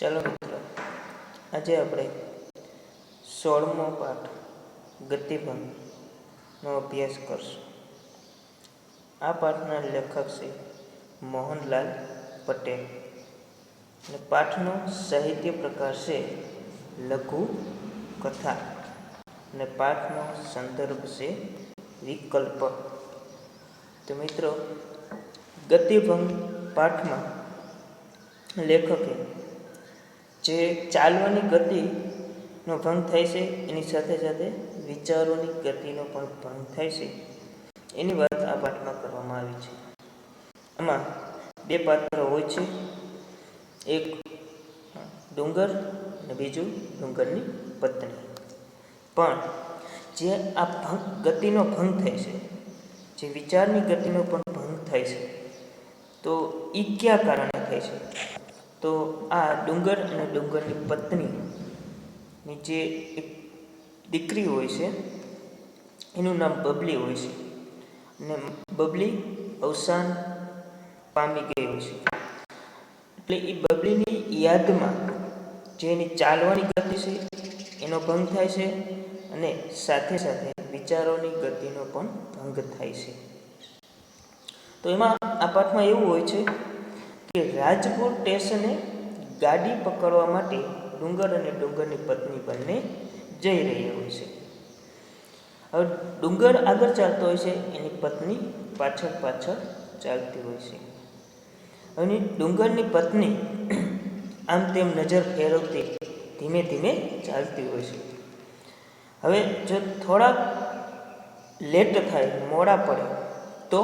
ચાલો મિત્રો, આજે આપણે 16મો પાઠ ગતિભંગનો અભ્યાસ કરશું. આ પાઠના લેખક છે મોહનલાલ પટેલ અને પાઠનો સાહિત્ય પ્રકાર છે લઘુ કથા અને પાઠનો સંદર્ભ છે વિકલ્પ. તો મિત્રો, ગતિભંગ પાઠમાં લેખકે જે ચાલવાની ગતિનો ભંગ થાય છે એની સાથે સાથે વિચારોની ગતિનો પણ ભંગ થાય છે એની વાત આ પાઠમાં કરવામાં આવી છે. આમાં બે પાત્ર હોય છે, એક ડુંગર અને બીજું ડુંગરની પત્ની. પણ જે આ ગતિનો ભંગ થાય છે, જે વિચારની ગતિનો પણ ભંગ થાય છે, તો એ કયા કારણે થાય છે? તો આ ડુંગર અને ડુંગરની પત્નીની જે એક દીકરી હોય છે એનું નામ બબલી હોય છે અને બબલી અવસાન પામી ગઈ હોય છે. એટલે એ બબલીની યાદમાં જે એની ચાલવાની ગતિ છે એનો ભંગ થાય છે અને સાથે સાથે વિચારોની ગતિનો પણ ભંગ થાય છે. તો એમાં આ પાઠમાં એવું હોય છે કે રાજપુર સ્ટેશને ગાડી પકડવા માટે ડુંગર અને ડુંગરની પત્ની બંને જઈ રહ્યા હોય છે. હવે ડુંગર આગળ ચાલતો હોય છે, એની પત્ની પાછળ પાછળ ચાલતી હોય છે. અને ડુંગરની પત્ની આમ તેમ નજર ફેરવતી ધીમે ધીમે ચાલતી હોય છે. હવે જો થોડાક લેટ થાય, મોડા પડે તો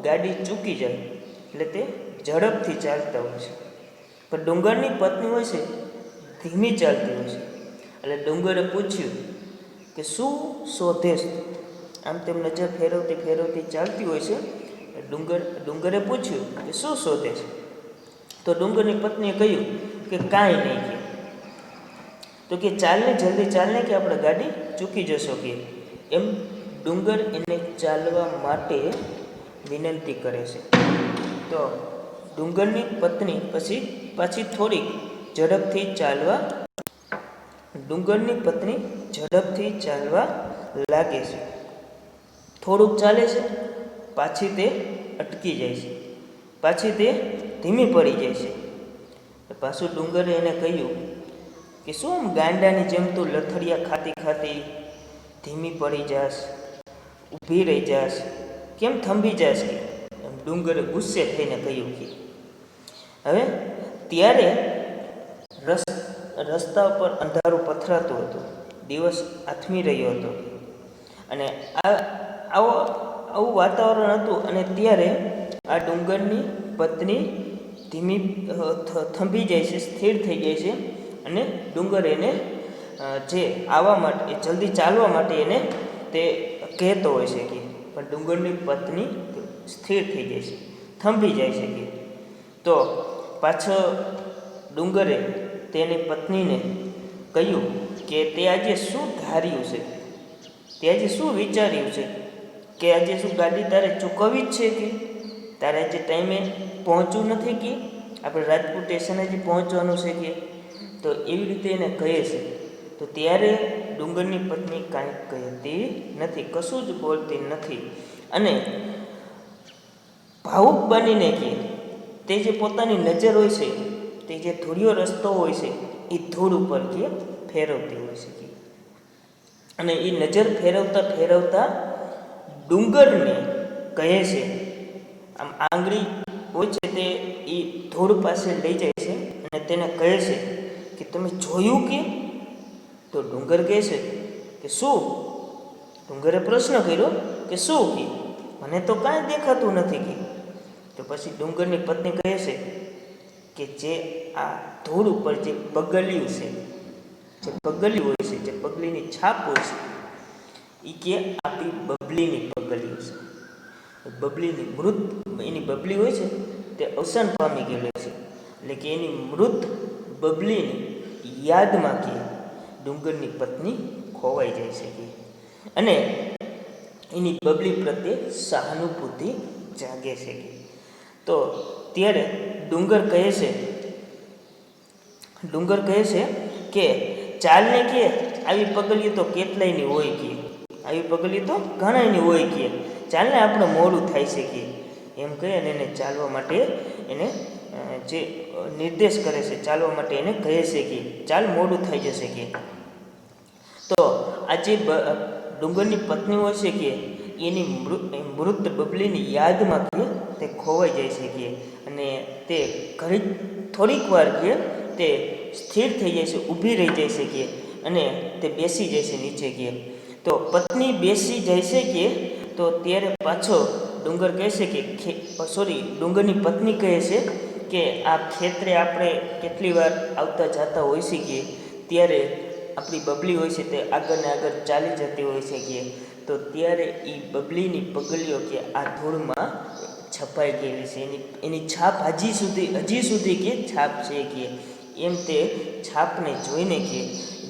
ગાડી ચૂકી જાય, એટલે તે ઝડપથી ચાલતા હોય છે. પણ ડુંગરની પત્ની હોય છે ધીમી ચાલતી હોય છે. એટલે ડુંગરે પૂછ્યું કે શું શોધેશ? આમ તેમ નજર ફેરવતી ફેરવતી ચાલતી હોય છે. ડુંગરે પૂછ્યું કે શું શોધે છે? તો ડુંગરની પત્નીએ કહ્યું કે કાંઈ નહીં. કે તો કે ચાલને, જલ્દી ચાલને, કે આપણે ગાડી ચૂકી જશો. કે એમ ડુંગર એને ચાલવા માટે વિનંતી કરે છે. તો ડુંગરની પત્ની પછી પાછી થોડીક ઝડપથી ચાલવા લાગે છે. થોડુંક ચાલે છે, પાછી તે અટકી જાય છે, પાછી તે ધીમી પડી જાય છે. પાછું ડુંગરે એને કહ્યું કે શું આમ ગાંડાની જેમ તું લથડિયા ખાતી ખાતી ધીમી પડી જાસ, ઊભી રહી જાસ, કેમ થંભી જાસ? કે એમ ડુંગરે ગુસ્સે થઈને કહ્યું. કે હવે ત્યારે રસ્તા ઉપર અંધારું પથરાતું હતું, દિવસ આથમી રહ્યો હતો અને આવું વાતાવરણ હતું. અને ત્યારે આ ડુંગરની પત્ની ધીમી થંભી જાય છે, સ્થિર થઈ જાય છે અને ડુંગર એને જે આવવા માટે, જલ્દી ચાલવા માટે એને તે કહેતો હોય છે. કે પણ ડુંગરની પત્ની સ્થિર થઈ જાય છે, થંભી જાય છે. કે તો પાછો ડુંગરે તેની પત્નીને કહ્યું કે તે આજે શું ધાર્યું છે, તે આજે શું વિચાર્યું છે? કે આજે શું ગાડી તારે ચૂકવવી જ છે? કે તારે આજે ટાઈમે પહોંચવું નથી? કે આપણે રાજપુર સ્ટેશને જ પહોંચવાનું છે? કે તો એવી રીતે એને કહે છે. તો ત્યારે ડુંગરની પત્ની કાંઈ કહેતી નથી, કશું જ બોલતી નથી અને ભાવુક બનીને કે તે જે પોતાની નજર હોય છે, તે જે ધૂળિયો રસ્તો હોય છે એ ધૂળ ઉપર કે ફેરવતી હોય છે. કે અને એ નજર ફેરવતા ફેરવતા ડુંગરને કહે છે, આમ આંગળી હોય છે તે એ ધૂળ પાસે લઈ જાય છે અને તેને કહે છે કે તમે જોયું? કે તો ડુંગર કહે છે કે શું? ડુંગરે પ્રશ્ન કર્યો કે શું? કે મને તો કાંઈ દેખાતું નથી. કે તો પછી ડુંગરની પત્ની કહે છે કે જે આ ધૂળ ઉપર જે પગલિયું છે, જે પગલિયું હોય છે, જે પગલીની છાપ હોય છે, એ કે આપણી બબલીની પગલિયું છે. બબલીની મૃત, એની બબલી હોય છે તે અવસાન પામી ગયેલી છે. એટલે કે એની મૃત બબલીની યાદમાં કે ડુંગરની પત્ની ખોવાઈ જાય છે. કે અને એની બબલી પ્રત્યે સહાનુભૂતિ જાગે છે. કે તો ત્યારે ડુંગર કહે છે ડુંગર કહે છે કે ચાલને કે આવી પગલીઓ તો કેટલાયની હોય કે આવી પગલીઓ તો ઘણાયની હોય કે ચાલને આપણે મોડું થાય છે કે એમ કહે અને એને ચાલવા માટે એને જે નિર્દેશ કરે છે, ચાલવા માટે એને કહે છે કે ચાલ મોડું થઈ જશે કે. તો આ જે ડુંગરની પત્ની હોય છે કે એની મૃત બબલીની યાદમાં કે તે ખોવાઈ જાય છે કે અને તે થોડીક વાર કે તે સ્થિર થઈ જાય છે, ઊભી રહી જાય છે કે અને તે બેસી જાય છે નીચે કે. તો પત્ની બેસી જાય છે કે તો ત્યારે પાછો ડુંગર કહે છે કે ડુંગરની પત્ની કહે છે કે આ ખેતરે આપણે કેટલી વાર આવતા જતા હોય છે કે ત્યારે આપણી બબલી હોય છે તે આગળ ને આગળ ચાલી જતી હોય છે કે તો ત્યારે એ બબલીની પગલીઓ કે આ ધૂળમાં છપાઈ ગયેલી છે, એની છાપ હજી સુધી કે છાપ છે કે એમ તે છાપને જોઈને કે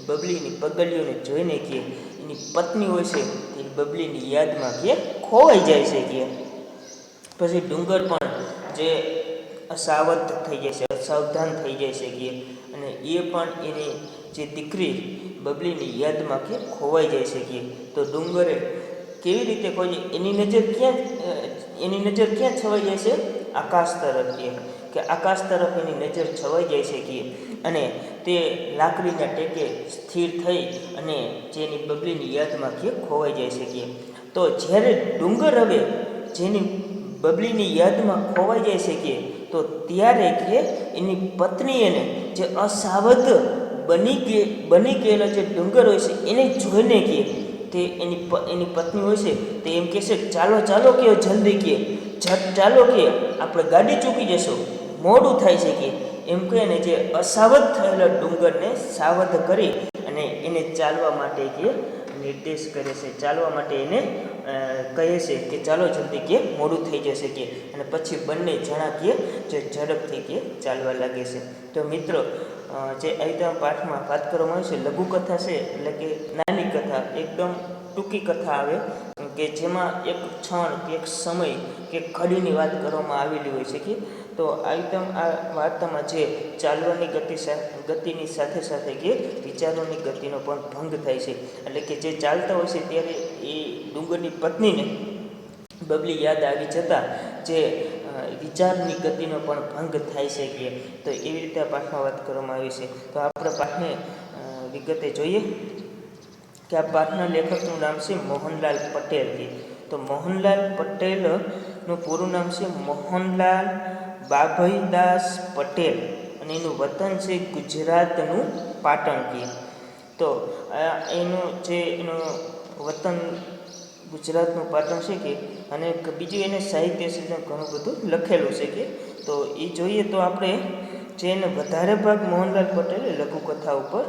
બબલીની પગલીઓને જોઈને કે એની પત્ની હોય છે એ બબલીની યાદમાં કે ખોવાઈ જાય છે કે. પછી ડુંગર પણ જે અસાવધ થઈ જાય છે, અસાવધાન થઈ જાય છે કે અને એ પણ એની જે દીકરી બબલીની યાદમાં કે ખોવાઈ જાય છે કે. તો ડુંગરે કેવી રીતે કોઈ એની નજર ક્યાં છવાઈ જાય છે? આકાશ તરફ કે આકાશ તરફ એની નજર છવાઈ જાય છે કે અને તે લાકડીના ટેકે સ્થિર થઈ અને જેની બબલીની યાદમાં કે ખોવાઈ જાય છે કે. તો જ્યારે ડુંગર હવે જેની બબલીની યાદમાં ખોવાઈ જાય છે કે તો ત્યારે કે એની પત્ની એને જે અસાવધ બની ગયેલો જે ડુંગર હોય છે એને જોઈને કે તે એની પત્ની હોય છે તે એમ કહેશે ચાલો કે જલ્દી કે ચાલો કે આપણે ગાડી ચૂકી જશું, મોડું થાય છે કે એમ કહીને જે અસાવધ થયેલા ડુંગરને સાવધ કરી અને એને ચાલવા માટે કે નિર્દેશ કરે છે, ચાલવા માટે એને કહે છે કે ચાલો જલ્દી કે મોડું થઈ જશે કે અને પછી બંને જણા કે જે ઝડપથી કે ચાલવા લાગે છે. તો મિત્રો જે આઈટમ પાઠમાં વાત કરવામાં આવે છે લઘુકથા છે, એટલે કે નાની કથા, એકદમ ટૂંકી કથા આવે કે જેમાં એક ક્ષણ કે એક સમય કે ઘડીની વાત કરવામાં આવેલી હોય છે કે તો આઈટમ આ વાર્તામાં જે ચાલવાની ગતિની સાથે સાથે કે વિચારોની ગતિનો પણ ભંગ થાય છે. એટલે કે જે ચાલતા હોય છે ત્યારે એ ડુંગરની પત્નીને બબલી યાદ આવી જતાં જે વિચારની ગતિનો પણ ભંગ થાય છે કે તો એવી રીતે આ પાઠમાં વાત કરવામાં આવી છે. તો આપણે પાઠને વિગતે જોઈએ કે આ પાઠના લેખકનું નામ છે મોહનલાલ પટેલ કે તો મોહનલાલ પટેલનું પૂરું નામ છે મોહનલાલ બાભઈદાસ પટેલ અને એનું વતન છે ગુજરાતનું પાટણ કે તો એનું વતન ગુજરાતનું પાટણ છે કે અને બીજું એને સાહિત્ય સર્જન ઘણું બધું લખેલું છે કે તો એ જોઈએ તો આપણે જે એને વધારે ભાગ મોહનલાલ પટેલે લઘુકથા ઉપર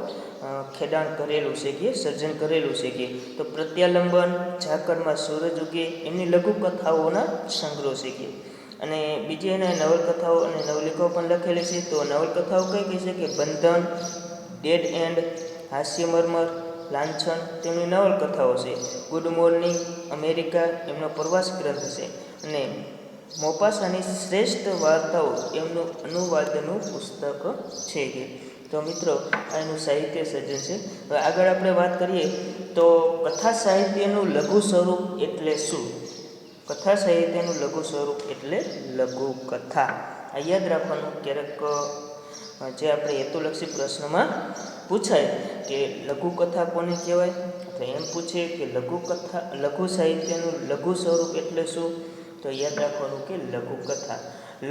ખેડાણ કરેલું છે કે સર્જન કરેલું છે કે તો પ્રત્યાલંબન, ઝાકળમાં સૂરજ ઉગે એમની લઘુકથાઓના સંગ્રહ છે કે અને બીજી એને નવલકથાઓ અને નવલિકાઓ પણ લખેલી છે. તો નવલકથાઓ કઈ છે કે બંધન, ડેડ એન્ડ, હાસ્યમર્મર, લાંછન તેમની નવલકથાઓ છે. ગુડ મોર્નિંગ અમેરિકા એમનો પ્રવાસ ગ્રંથ છે અને મોપાસાની શ્રેષ્ઠ વાર્તાઓ એમનું અનુવાદનું પુસ્તક છે કે તો મિત્રો આ એનું સાહિત્ય સર્જન છે. હવે આગળ આપણે વાત કરીએ તો કથા સાહિત્યનું લઘુ સ્વરૂપ એટલે શું? કથા સાહિત્યનું લઘુ સ્વરૂપ એટલે લઘુકથા. આ યાદ રાખવાનું, ક્યારેક જે આપણે હેતુલક્ષી પ્રશ્નમાં પૂછાય કે લઘુકથા કોને કહેવાય તો એમ પૂછે કે લઘુ સાહિત્યનું લઘુ સ્વરૂપ એટલે શું? તો યાદ રાખવાનું કે લઘુકથા,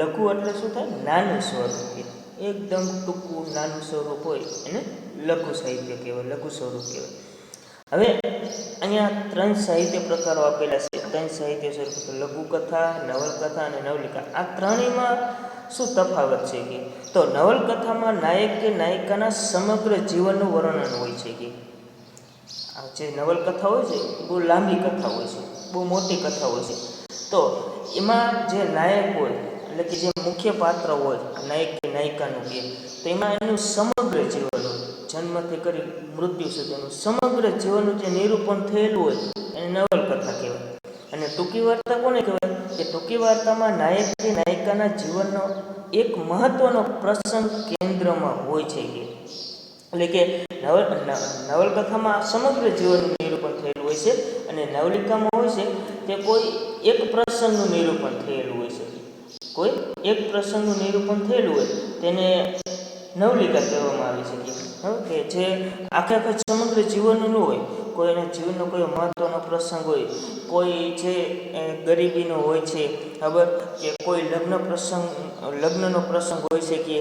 લઘુ એટલે શું થાય? નાનું સ્વરૂપ, એકદમ ટૂંકું નાનું સ્વરૂપ હોય એને લઘુ સાહિત્ય કહેવાય, લઘુ સ્વરૂપ કહેવાય. હવે અહીંયા 3 સાહિત્ય પ્રકારો આપેલા છે, 3 સાહિત્ય સ્વરૂપ લઘુકથા, નવલકથા અને નવલિકા. આ ત્રણેયમાં શું તફાવત છે કે તો નવલકથામાં નાયક કે નાયિકાના સમગ્ર જીવનનું વર્ણન હોય છે કે આ જે નવલકથા હોય છે બહુ લાંબી કથા હોય છે, બહુ મોટી કથા હોય છે. તો એમાં જે નાયક હોય એટલે કે જે મુખ્ય પાત્ર હોય નાયક કે નાયિકાનું કે તો એમાં એનું સમગ્ર જીવન હોય, જન્મથી કરી મૃત્યુ સુધીનું સમગ્ર જીવનનું જે નિરૂપણ થયેલું હોય એને નવલકથા કહેવાય. અને ટૂંકી વાર્તા કોને કહેવાય? કે ટૂંકી વાર્તામાં નાયક કે નાયિકાના જીવનનો એક મહત્વનો પ્રસંગ કેન્દ્રમાં હોય છે એટલે કે નવલકથામાં સમગ્ર જીવનનું નિરૂપણ થયેલું હોય છે અને નવલિકામાં હોય છે તે કોઈ એક પ્રસંગનું નિરૂપણ થયેલું હોય છે. કોઈ એક પ્રસંગનું નિરૂપણ થયેલું હોય તેને નવલિકા કહેવામાં આવી છે કે જે આખા સમગ્ર જીવનનું હોય, કોઈના જીવનનો કોઈ મહત્વનો પ્રસંગ હોય, કોઈ જે ગરીબીનો હોય છે ખબર કે કોઈ લગ્નનો પ્રસંગ હોય છે કે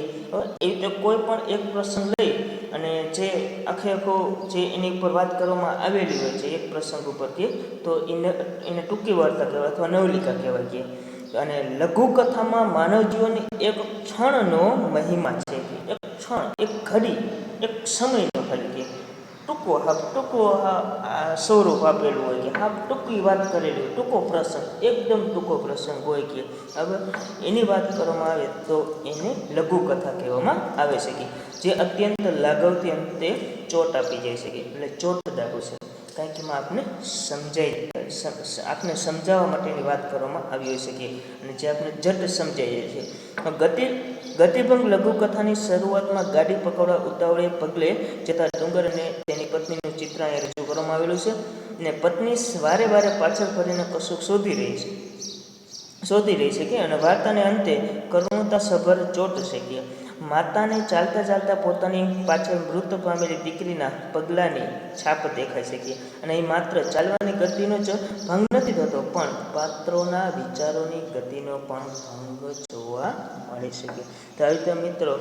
એ રીતે કોઈ પણ એક પ્રસંગ લઈ અને જે આખો જે એની ઉપર વાત કરવામાં આવેલી હોય છે એક પ્રસંગ ઉપર કે તો એને ટૂંકી વાર્તા કહેવાય અથવા નવલિકા કહેવાય કે. અને લઘુકથામાં માનવ જીવનની એક ક્ષણનો મહિમા છે કે એક ક્ષણ, એક ઘડી, એક સમયનો ખાલી કે ટૂંકો સ્વરૂપ આપેલું હોય કે ટૂંકી વાત કરેલી હોય, ટૂંકો પ્રસંગ, એકદમ ટૂંકો પ્રસંગ હોય કે હવે એની વાત કરવામાં આવે તો એને લઘુકથા કહેવામાં આવે છે કે જે અત્યંત લાઘવથી અંતે ચોટ આપી જાય છે કે એટલે ચોટદાર છે કારણ કે એમાં આપને સમજાવવા માટેની વાત કરવામાં આવી હોય છે કે અને જે આપણે જટ સમજાઈએ છીએ. ગતિભંગ લઘુકથાની શરૂઆતમાં ગાડી પકડવા ઉતાવળે પગલે જતા ડુંગર અને તેની પત્નીનું ચિત્ર અહીં રજૂ કરવામાં આવેલું છે અને પત્ની વારે વારે પાછળ ફરીને કશુંક શોધી રહી છે કે અને વાર્તાને અંતે કરુણતાસભર ચોટ છે કે માતાને ચાલતા ચાલતા પોતાની પાછળ મૃત પામેલી દીકરીના પગલાંની છાપ દેખાય છે કે અને એ માત્ર ચાલવાની ગતિનો જ ભંગ નથી થતો પણ પાત્રોના વિચારોની ગતિનો પણ ભંગ જોવા મળે છે કે તો આવી રીતે મિત્રો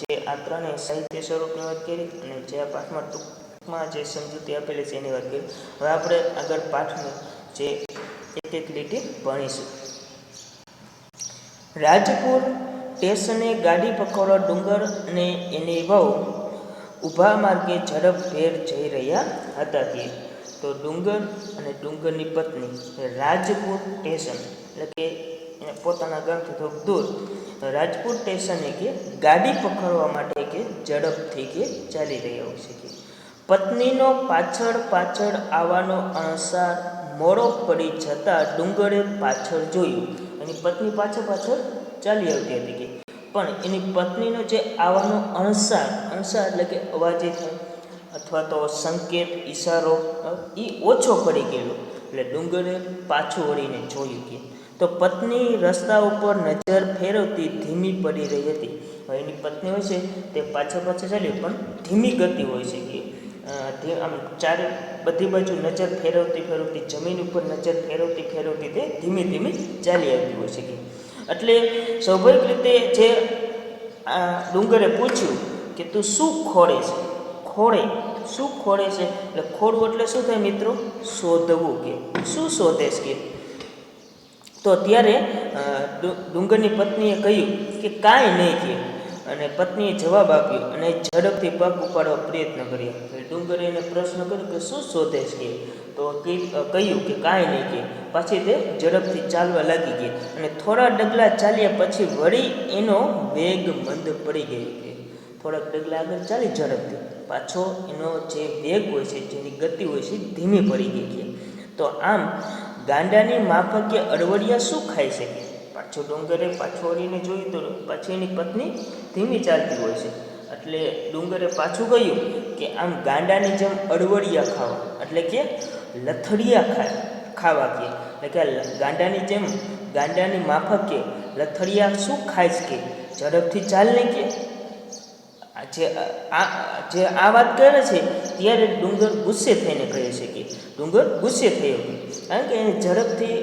જે આ ત્રણે સાહિત્ય સ્વરૂપની વાત કરી અને જે આ પાઠમાં ટૂંકમાં જે સમજૂતી આપેલી છે એની વાત કરી. હવે આપણે આગળ પાઠની જે એક લીટી ભણીશું. રાજપુર સ્ટેશને ગાડી પકડવા ડુંગર અને એની વહુ ઊભા માર્ગે ઝડપભેર જઈ રહ્યા હતા કે તો ડુંગર અને ડુંગરની પત્ની રાજપુર સ્ટેશન એટલે કે પોતાના ગામથી થોડુંક દૂર રાજપુર સ્ટેશને કે ગાડી પકડવા માટે કે ઝડપથી કે ચાલી રહ્યા હોય છે કે પત્નીનો પાછળ આવવાનો અણસાર મોડો પડી જતાં ડુંગરે પાછળ જોયું. એની પત્ની પાછળ ચાલી આવતી હતી કે પણ એની પત્નીનો જે આવવાનો અણસાર એટલે કે અવાજે થાય અથવા તો સંકેત ઈશારો એ ઓછો પડી ગયેલો એટલે ડુંગરે પાછું વળીને જોયું કે તો પત્ની રસ્તા ઉપર નજર ફેરવતી ધીમી પડી રહી હતી. એની પત્ની હોય છે તે પાછળ ચાલી પણ ધીમી ગતિ હોય છે કે આમ ચારે બધી બાજુ નજર ફેરવતી જમીન ઉપર નજર ફેરવતી તે ધીમી ચાલી આવતી હોય છે કે એટલે સ્વાભાવિક રીતે જે આ ડુંગરે પૂછ્યું કે તું શું ખોળે છે એટલે ખોળવું એટલે શું થાય મિત્રો? શોધવું કે શું શોધેશ કે તો ત્યારે ડુંગરની પત્નીએ કહ્યું કે કાંઈ નહીં કે અને પત્નીએ જવાબ આપ્યો અને ઝડપથી પગ ઉપાડવા પ્રયત્ન કર્યો. ડુંગરે એને પ્રશ્ન કર્યો કે શું શોધેશ કે તો કહ્યું કે કાંઈ નહીં કે પછી તે ઝડપથી ચાલવા લાગી ગઈ અને થોડા ડગલા ચાલ્યા પછી વળી એનો વેગ મંદ પડી ગયો કે થોડાક ડગલા આગળ ચાલી ઝડપથી પાછો એનો જે વેગ હોય છે જેની ગતિ હોય છે ધીમી પડી ગઈ કે તો આમ ગાંડાની માફકે અડવડિયા શું ખાઈ શકે? પાછો ડુંગરે પાછું વળીને જોયું તો પાછી એની પત્ની ધીમી ચાલતી હોય છે એટલે ડુંગરે પાછું કહ્યું કે આમ ગાંડાની જેમ અડવડિયા ખાવા એટલે કે લથડિયા ખાવા કે એટલે કે ગાંડાની માફકે લથડિયા શું ખાઈશ કે ઝડપથી ચાલને કે જે આ વાત કરે છે ત્યારે ડુંગર ગુસ્સે થઈને કહે છે કે ડુંગર ગુસ્સે થયો કારણ કે એને ઝડપથી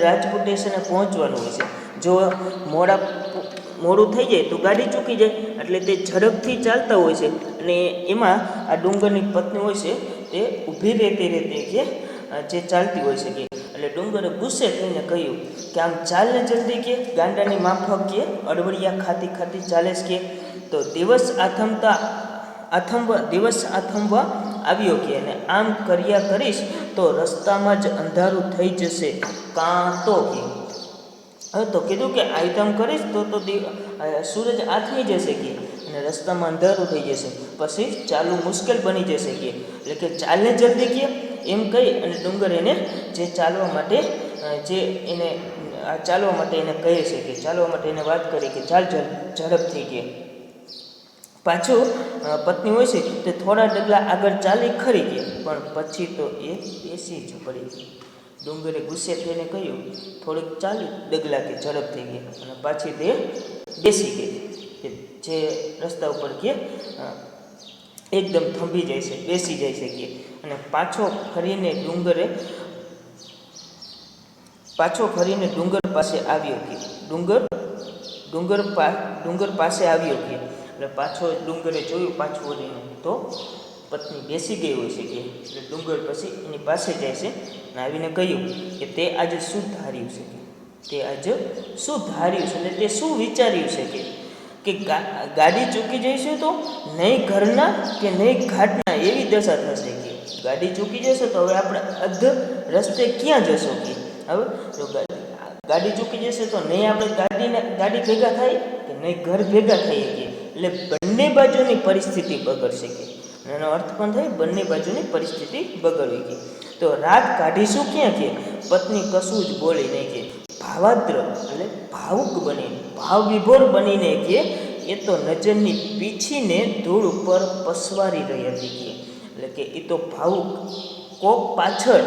રાજપુર સ્ટેશને પહોંચવાનું હોય છે. જો મોડું થઈ જાય તો ગાડી ચૂકી જાય એટલે તે ઝડપથી ચાલતા હોય છે અને એમાં આ ડુંગરની પત્ની હોય છે તે ઊભી રહેતી કે જે ચાલતી હોય છે કે એટલે ડુંગરે ગુસ્સે થઈને કહ્યું કે આમ ચાલને જલ્દી કે ગાંડાની માફક કે અડવડિયા ખાતી ચાલે કે તો દિવસ આથમવા આવ્યો કે અને આમ કર્યા કરીશ તો રસ્તામાં જ અંધારું થઈ જશે કાં તો કે હવે તો કીધું કે આઈટમ કરીશ તો સૂરજ આથમી જશે કે અને રસ્તામાં અંધારું થઈ જશે પછી ચાલવું મુશ્કેલ બની જશે કે એટલે કે ચાલને જલ્દી કે એમ કહી અને ડુંગર એને જે ચાલવા માટે જે એને આ ચાલવા માટે એને કહે છે કે ચાલવા માટે એને વાત કરી કે ચાલ ઝડપથી કે પાછું પત્ની હોય છે તે થોડા ડગલા આગળ ચાલી ખરી કે પણ પછી તો એ બેસી જ પડી ગઈ. ડુંગરે ગુસ્સે થઈને કહ્યું, થોડીક ચાલી ડગલા કે ઝડપથી ગઈ, અને પાછી તે બેસી ગઈ કે જે રસ્તા ઉપર કે એકદમ થંભી જાય છે, બેસી જાય છે કે અને પાછો ફરીને ડુંગર પાસે આવ્યો કે ડુંગર પાસે આવ્યો કે એટલે પાછો ડુંગરે જોયું પાછું વળીને તો પત્ની બેસી ગઈ હોય છે કે એટલે ડુંગર પછી એની પાસે જાય છે અને આવીને કહ્યું કે તે આજે શું ધાર્યું છે કે એટલે તે શું વિચાર્યું છે કે ગાડી ચૂકી જઈશું તો નહીં ઘરના કે નહીં ઘાટના એવી દશા થશે કે ગાડી ચૂકી જશે તો હવે આપણે અધ રસ્તે ક્યાં જશો કે હવે જો ગાડી ચૂકી જશે તો નહીં આપણે ગાડી ભેગા થાય કે નહીં ઘર ભેગા થઈએ કે એટલે બંને બાજુની પરિસ્થિતિ બગડશે કે એનો અર્થ પણ થાય બંને બાજુની પરિસ્થિતિ બગડવી કે તો રાત કાઢીશું ક્યાં કે પત્ની કશું જ બોલી નહીં કે ભાવાદ્ર એટલે ભાવુક બનીને ભાવ વિભોર બનીને કે એ તો નજરની પીછીને ધૂળ ઉપર પસવારી રહી હતી કે એટલે કે એ તો ભાવુક કોક પાછળ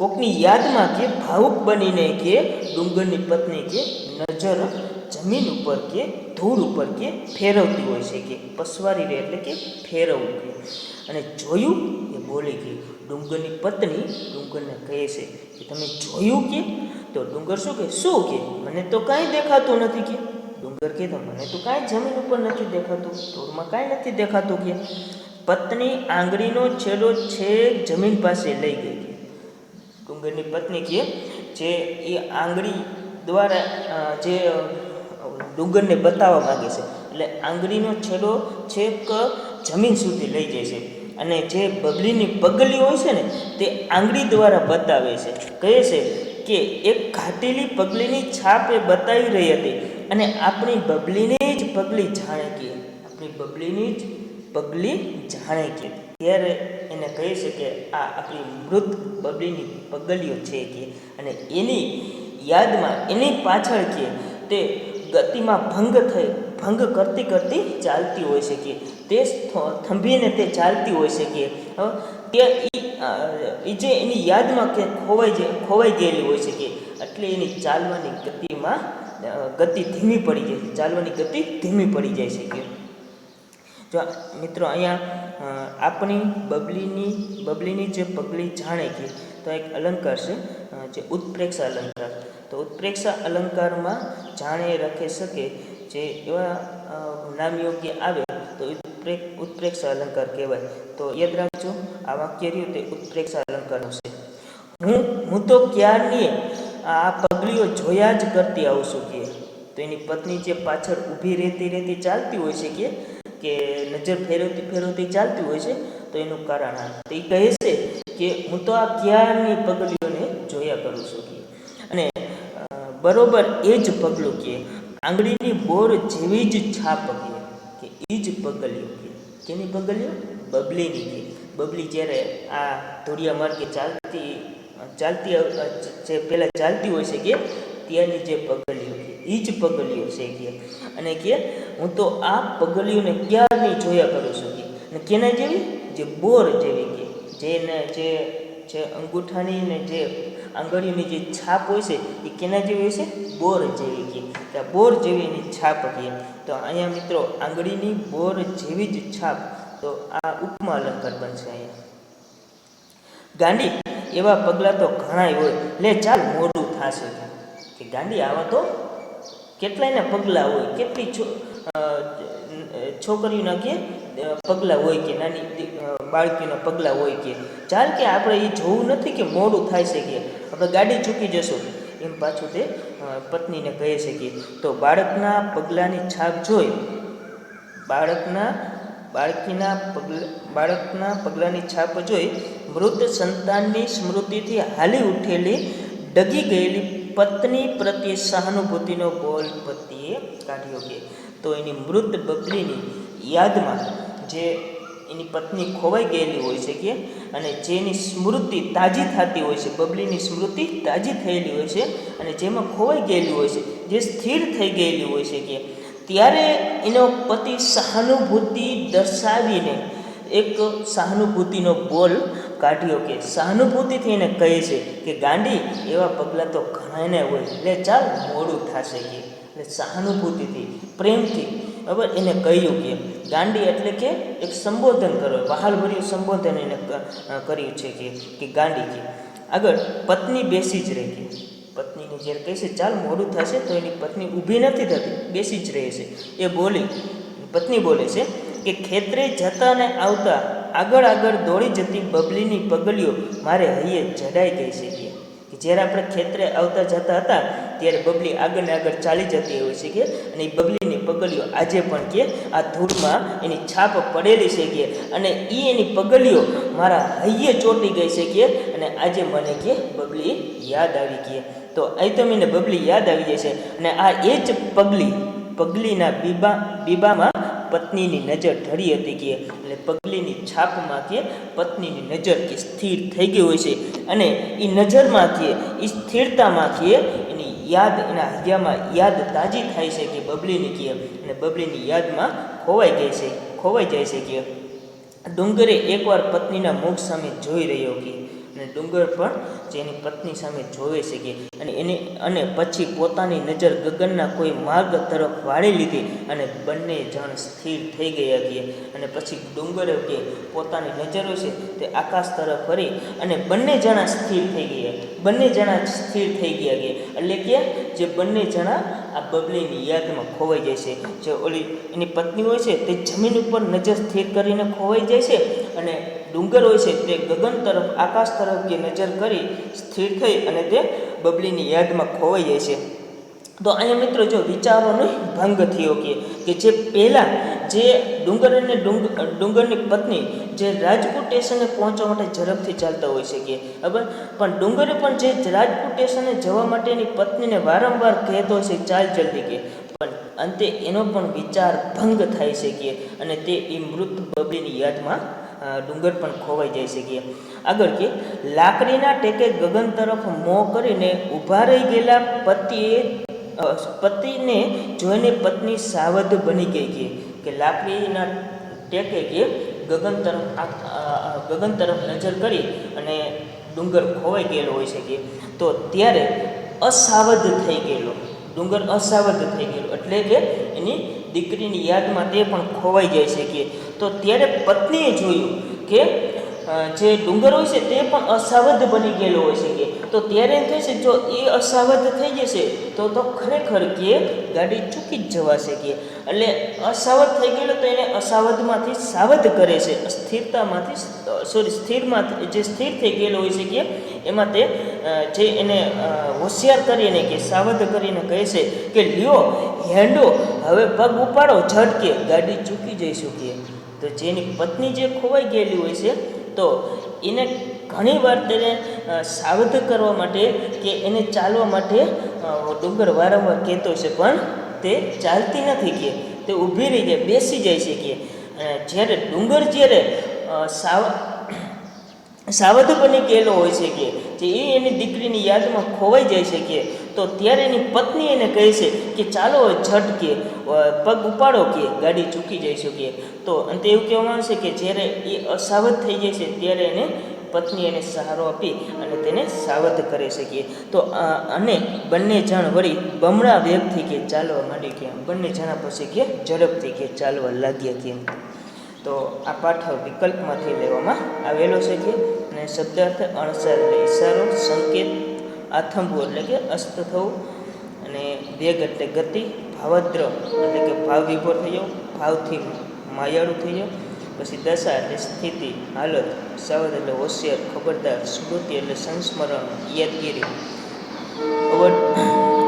કોકની યાદમાં કે ભાવુક બનીને કે ડુંગરની પત્ની કે નજર જમીન ઉપર કે ધૂળ ઉપર કે ફેરવતી હોય છે કે પસવારી રહે એટલે કે ફેરવવું કે અને જોયું એ બોલી કે ડુંગરની પત્ની ડુંગરને કહે છે કે તમે જોયું કે તો ડુંગર શું કે મને તો કાંઈ દેખાતું નથી કે ડુંગર કે મને તો કાંઈ જમીન ઉપર નથી દેખાતું, ધૂળમાં કાંઈ નથી દેખાતું કે પત્ની આંગળીનો છેડો છેક જમીન પાસે લઈ ગઈ કે ડુંગરની પત્ની કે જે એ આંગળી દ્વારા જે ડુંગરને બતાવવા માંગે છે એટલે આંગળીનો છેડો છેક જમીન સુધી લઈ જાય છે અને જે બબલીની પગલી હોય છે ને તે આંગળી દ્વારા બતાવે છે, કહે છે કે એક ઘાટેલી પગલીની છાપ એ બતાવી રહી હતી અને આપણી બબલીને જ પગલી જાણે કે ત્યારે એને કહે છે કે આ આપણી મૃત બબલીની પગલીઓ છે કે અને એની યાદમાં એની પાછળ કે તે ગતિમાં ભંગ કરતી ચાલતી હોય છે કે તે થંભીને તે ચાલતી હોય છે કે તે જે એની યાદમાં કે ખોવાઈ ગયેલી હોય છે કે એટલે એની ચાલવાની ગતિ ધીમી પડી જાય છે, ચાલવાની ગતિ ધીમી પડી જાય છે કે જો મિત્રો અહીંયા આપણી બબલીની જે પગલી જાણે કે તો એક અલંકાર છે જે ઉત્પ્રેક્ષા અલંકાર. તો ઉત્પ્રેક્ષા અલંકારમાં જાણે રાખી શકે જે એવા નામ યોગ્ય આવે તો ઉત્પ્રેક્ષા અલંકાર કહેવાય. તો યાદ રાખજો આ વાક્ય રહ્યું તે ઉત્પ્રેક્ષા અલંકારનું છે. હું તો ક્યારની આ પગલીઓ જોયા જ કરતી આવું છું કે તો એની પત્ની જે પાછળ ઊભી રહેતી ચાલતી હોય છે કે નજર ફેરવતી ચાલતી હોય છે તો એનું કારણ આ તે કહે છે કે હું તો આ ક્યારની પગલીઓને જોયા કરું છું કે અને બરોબર એ જ પગલું કે આંગળીની બોર જેવી જ છાપ કે એ જ પગલીઓ કે કેની પગલીઓ બબલીની કે બબલી જ્યારે આ ધોળિયા માર્ગે ચાલતી જે પહેલાં ચાલતી હોય છે કે ત્યાંની જે પગલીઓ કે એ જ પગલીઓ છે કે અને કે હું તો આ પગલીઓને ક્યારની જોયા કરું છું કે અને કેના જેવી જે બોર જેવી કે જે અંગૂઠાની ને જે આંગળીની જે છાપ હોય છે એ કેના જેવી હોય છે બોર જેવી કે ત્યાં બોર જેવી એની છાપ કે તો અહીંયા મિત્રો આંગળીની બોર જેવી જ છાપ તો આ ઉપમા અલંકાર બનશે. અહીંયા ગાંડી એવા પગલાં તો ઘણાય હોય લે ચાલ મોડું થશે કે ગાંડી આવા તો કેટલાયના પગલાં હોય, કેટલી છોકરીઓના કે પગલાં હોય કે નાની બાળકીના પગલાં હોય કે ચાલ કે આપણે એ જોવું નથી કે મોડું થાય છે કે આપણે ગાડી ચૂકી જશું એમ પાછું તે પત્નીને કહે છે કે તો બાળકના પગલાંની છાપ જોઈ બાળકના પગલાંની છાપ જોઈ મૃત સંતાનની સ્મૃતિથી હાલી ઉઠેલી ડગી ગયેલી પત્ની પ્રત્યે સહાનુભૂતિનો બોલ પતિએ કાઢ્યો કે તો એની મૃત બબલીની યાદમાં જે એની પત્ની ખોવાઈ ગયેલી હોય છે કે અને જેની સ્મૃતિ તાજી થતી હોય છે, બબલીની સ્મૃતિ તાજી થયેલી હોય છે અને જેમાં ખોવાઈ ગયેલી હોય છે, જે સ્થિર થઈ ગયેલી હોય છે કે ત્યારે એનો પતિ સહાનુભૂતિ દર્શાવીને એક સહાનુભૂતિનો બોલ કાઢ્યો કે સહાનુભૂતિથી એને કહે છે કે ગાંડી એવા પગલાં તો ઘણાને હોય, એટલે ચાલ મોડું થશે કે એટલે સહાનુભૂતિથી પ્રેમથી બરાબર એને કહ્યું કે ગાંડી એટલે કે એક સંબોધન કરો, વહાલભર્યું સંબોધન એને કર્યું છે કે ગાંડી કે આગળ પત્ની બેસી જ રહે કે પત્નીને જ્યારે કહે છે ચાલ મોડું થશે તો એની પત્ની ઊભી નથી થતી, બેસી જ રહે છે. એ બોલી પત્ની બોલે છે કે ખેતરે જતા ને આવતા આગળ આગળ દોડી જતી બબલીની પગલીઓ મારે હૈયે જડાઈ ગઈ છે કે જ્યારે આપણે ખેતરે આવતા જતા હતા ત્યારે બબલી આગળ ને આગળ ચાલી જતી હોય છે કે અને એ બબલીની પગલીઓ આજે પણ કે આ ધૂળમાં એની છાપ પડેલી છે કે અને એની પગલીઓ મારા હૈયે ચોંટી ગઈ છે કે અને આજે મને કે બબલી યાદ આવી ગઈ. તો અહીં તો મને બબલી યાદ આવી જાય છે અને આ એ જ પગલીના બીબામાં પત્નીની નજર ઢળી હતી કે એટલે પગલીની છાપમાં કે પત્નીની નજર કે સ્થિર થઈ ગઈ હોય છે અને એ નજરમાં કે એ સ્થિરતામાં કે એની યાદ એના હૈયામાં યાદ તાજી થાય છે કે બબલીની કે અને બબલીની યાદમાં ખોવાઈ જાય છે કે ડુંગરે એકવાર પત્નીના મુખ સામે જોઈ રહ્યો કે અને ડુંગર પણ જેની પત્ની સામે જોવે છે કે અને પછી પોતાની નજર ગગનના કોઈ માર્ગ તરફ વાળી લીધી અને બંને જણ સ્થિર થઈ ગયા કે અને પછી ડુંગરે કે પોતાની નજરો છે તે આકાશ તરફ ફરી અને બંને જણા સ્થિર થઈ ગયા કે એટલે કે જે બંને જણા આ બબલીની યાદમાં ખોવાઈ જાય છે. જે ઓલી એની પત્ની હોય છે તે જમીન ઉપર નજર સ્થિર કરીને ખોવાઈ જાય છે અને ડુંગર હોય છે તે ગગન તરફ આકાશ તરફ કે નજર કરી સ્થિર થઈ અને તે બબલીની યાદમાં ખોવાઈ જાય છે. તો અહીંયા મિત્રો જો વિચારોનો ભંગ થયો કે જે પહેલાં જે ડુંગર અને ડુંગરની પત્ની જે રાજપુર સ્ટેશને પહોંચવા માટે ઝડપથી ચાલતા હોય છે કે બરાબર, પણ ડુંગરે પણ જે રાજપુર સ્ટેશને જવા માટેની પત્નીને વારંવાર કહેતો છે ચાલ જલ્દી કે પણ અંતે એનો પણ વિચાર ભંગ થાય છે કે અને તે એ મૃત બબલીની યાદમાં ડુંગર પણ ખોવાઈ જાય છે કે આગળ કે લાકડીના ટેકે ગગન તરફ મોં કરીને ઊભા રહી ગયેલા પતિને જોઈને પત્ની સાવધ બની ગઈ કે લાકડીના ટેકે કે ગગન તરફ નજર કરી અને ડુંગર ખોવાઈ ગયેલો હોય છે કે તો ત્યારે ડુંગર અસાવધ થઈ ગયેલો એટલે કે એની દીકરીની યાદમાં તે પણ ખોવાઈ જાય છે કે તો ત્યારે પત્નીએ જોયું કે જે ડુંગર હોય છે તે પણ અસાવધ બની ગયેલો હોય છે કે તો ત્યારે એમ થાય છે જો એ અસાવધ થઈ જશે તો ખરેખર કે ગાડી ચૂકી જ જવાશે કે એટલે અસાવધ થઈ ગયેલો તો એને અસાવધમાંથી સાવધ કરે છે, જે સ્થિર થઈ ગયેલો હોય છે કે એમાં તે જે એને હોશિયાર કરીને કે સાવધ કરીને કહે છે કે લ્યો હેંડો હવે પગ ઉપાડો ઝટકે ગાડી ચૂકી જઈશું કે તો જેની પત્ની જે ખોવાઈ ગયેલી હોય છે તો એને ઘણીવાર તેને સાવધ કરવા માટે કે એને ચાલવા માટે ડુંગર વારંવાર કહેતો છે પણ તે ચાલતી નથી કે તે ઊભી રહી જાય, બેસી જાય છે કે જ્યારે ડુંગર સાવધ બની ગયેલો હોય છે કે જે એની દીકરીની યાદમાં ખોવાઈ જાય છે કે તો ત્યારે એની પત્ની એને કહે છે કે ચાલો ઝટકે પગ ઉપાડો કે ગાડી ચૂકી જઈશું કે તો અંતે એવું કહેવામાં આવે છે કે જ્યારે એ અસાવધ થઈ જાય છે ત્યારે એને પત્ની એને સહારો આપી અને તેને સાવધ કરે છે કે તો અને બંને જણ વળી બમણા વેગથી કે ચાલવા માંડી કે બંને જણા પછી કે ઝડપથી કે ચાલવા લાગ્યા કે તો આ પાઠ વિકલ્પમાંથી લેવામાં આવેલો છે કે અને શબ્દાર્થ અણસાર એટલે ઈશારો, સંકેત, આથંભવું એટલે કે અસ્ત થવું અને વેગ એટલે ગતિ, ભાવદ્ર એટલે કે ભાવ વિભોર થઈ જાવ, ભાવથી માયાળું થઈ જાવ, પછી દશા એટલે સ્થિતિ, હાલત, સાવધ એટલે હોશિયાર, ખબરદાર, સ્મૃતિ એટલે સંસ્મરણ, યાદગીરી,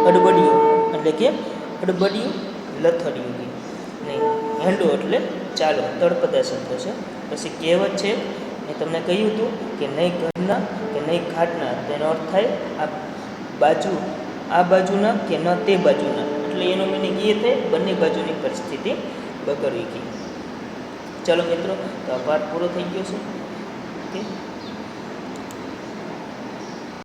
અડબડિયું એટલે કે અડબડિયું, લથડિયું નહીં, હેંડો એટલે ચાલો, તળપદા શબ્દ છે. પછી કહેવત છે મેં તમને કહ્યું હતું કે નહીં ઘરના કે નહીં ઘાટના, તેનો અર્થ થાય આ બાજુના કે ન તે બાજુના, એટલે એનો મિનિંગ એ થાય બંને બાજુની પરિસ્થિતિ બગડવી ગઈ. ચલો મિત્રો, તો આ પાઠ પૂરો થઈ ગયો છે. ઓકે.